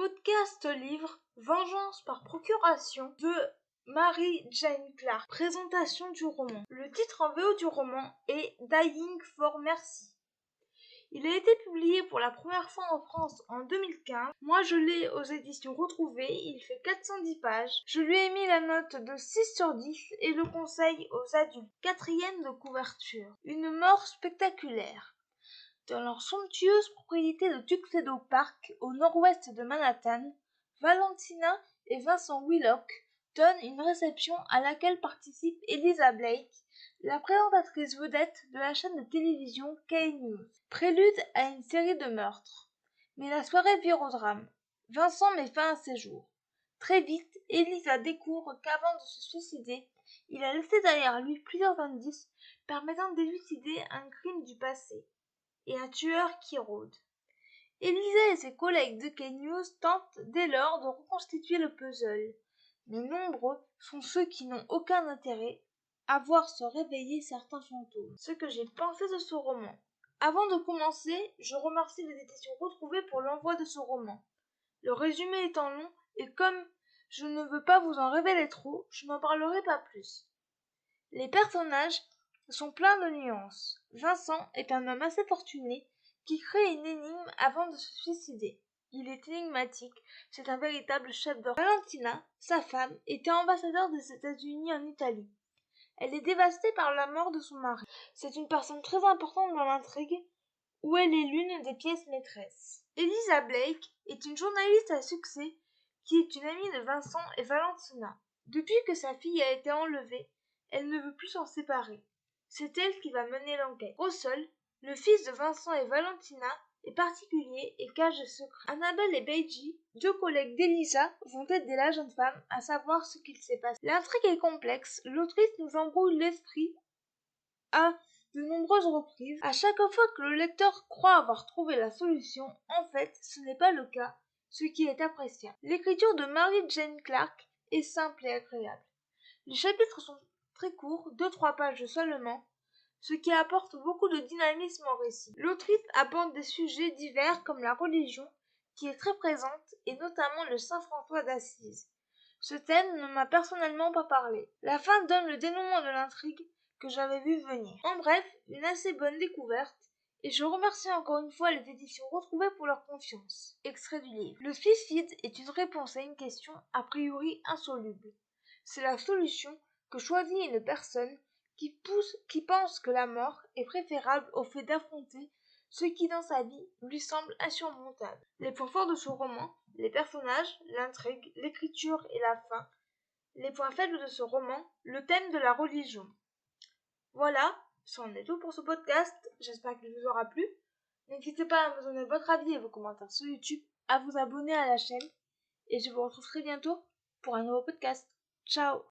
Podcast livre Vengeance par procuration de Mary Jane Clark. Présentation du roman. Le titre en VO du roman est Dying for Mercy. Il a été publié pour la première fois en France en 2015. Moi, je l'ai aux éditions Retrouvées. Il fait 410 pages. Je lui ai mis la note de 6/10 et le conseille aux adultes. 4e de couverture. Une mort spectaculaire. Dans leur somptueuse propriété de Tuxedo Park, au nord-ouest de Manhattan, Valentina et Vincent Willock donnent une réception à laquelle participe Eliza Blake, la présentatrice vedette de la chaîne de télévision K-News. Prélude à une série de meurtres. Mais la soirée vire au drame. Vincent met fin à ses jours. Très vite, Eliza découvre qu'avant de se suicider, il a laissé derrière lui plusieurs indices permettant d'élucider un crime du passé et un tueur qui rôde. Eliza et ses collègues de K-News tentent dès lors de reconstituer le puzzle, mais nombreux sont ceux qui n'ont aucun intérêt à voir se réveiller certains fantômes. Ce que j'ai pensé de ce roman. Avant de commencer, je remercie les éditions Retrouvées pour l'envoi de ce roman. Le résumé étant long, et comme je ne veux pas vous en révéler trop, je n'en parlerai pas plus. Les personnages sont pleins de nuances. Vincent est un homme assez fortuné qui crée une énigme avant de se suicider. Il est énigmatique, c'est un véritable chef d'orchestre. Valentina, sa femme, était ambassadeur des États-Unis en Italie. Elle est dévastée par la mort de son mari. C'est une personne très importante dans l'intrigue, où elle est l'une des pièces maîtresses. Eliza Blake est une journaliste à succès qui est une amie de Vincent et Valentina. Depuis que sa fille a été enlevée, elle ne veut plus s'en séparer. C'est elle qui va mener l'enquête. Russell, le fils de Vincent et Valentina, est particulier et cache des secrets. Annabelle et Beiji, deux collègues d'Eliza, vont aider la jeune femme à savoir ce qu'il s'est passé. L'intrigue est complexe, l'autrice nous embrouille l'esprit à de nombreuses reprises. À chaque fois que le lecteur croit avoir trouvé la solution, en fait, ce n'est pas le cas, ce qui est appréciable. L'écriture de Mary Jane Clark est simple et agréable. Les chapitres sont très courts, 2-3 pages seulement, ce qui apporte beaucoup de dynamisme au récit. L'autrice aborde des sujets divers comme la religion, qui est très présente, et notamment le Saint François d'Assise. Ce thème ne m'a personnellement pas parlé. La fin donne le dénouement de l'intrigue que j'avais vu venir. En bref, une assez bonne découverte, et je remercie encore une fois les éditions Retrouvées pour leur confiance. Extrait du livre. Le suicide est une réponse à une question a priori insoluble. C'est la solution que choisit une personne qui pense que la mort est préférable au fait d'affronter ce qui dans sa vie lui semble insurmontable. Les points forts de ce roman, les personnages, l'intrigue, l'écriture et la fin. Les points faibles de ce roman, le thème de la religion. Voilà, c'en est tout pour ce podcast, j'espère qu'il vous aura plu. N'hésitez pas à me donner votre avis et vos commentaires sur YouTube, à vous abonner à la chaîne, et je vous retrouve très bientôt pour un nouveau podcast. Ciao!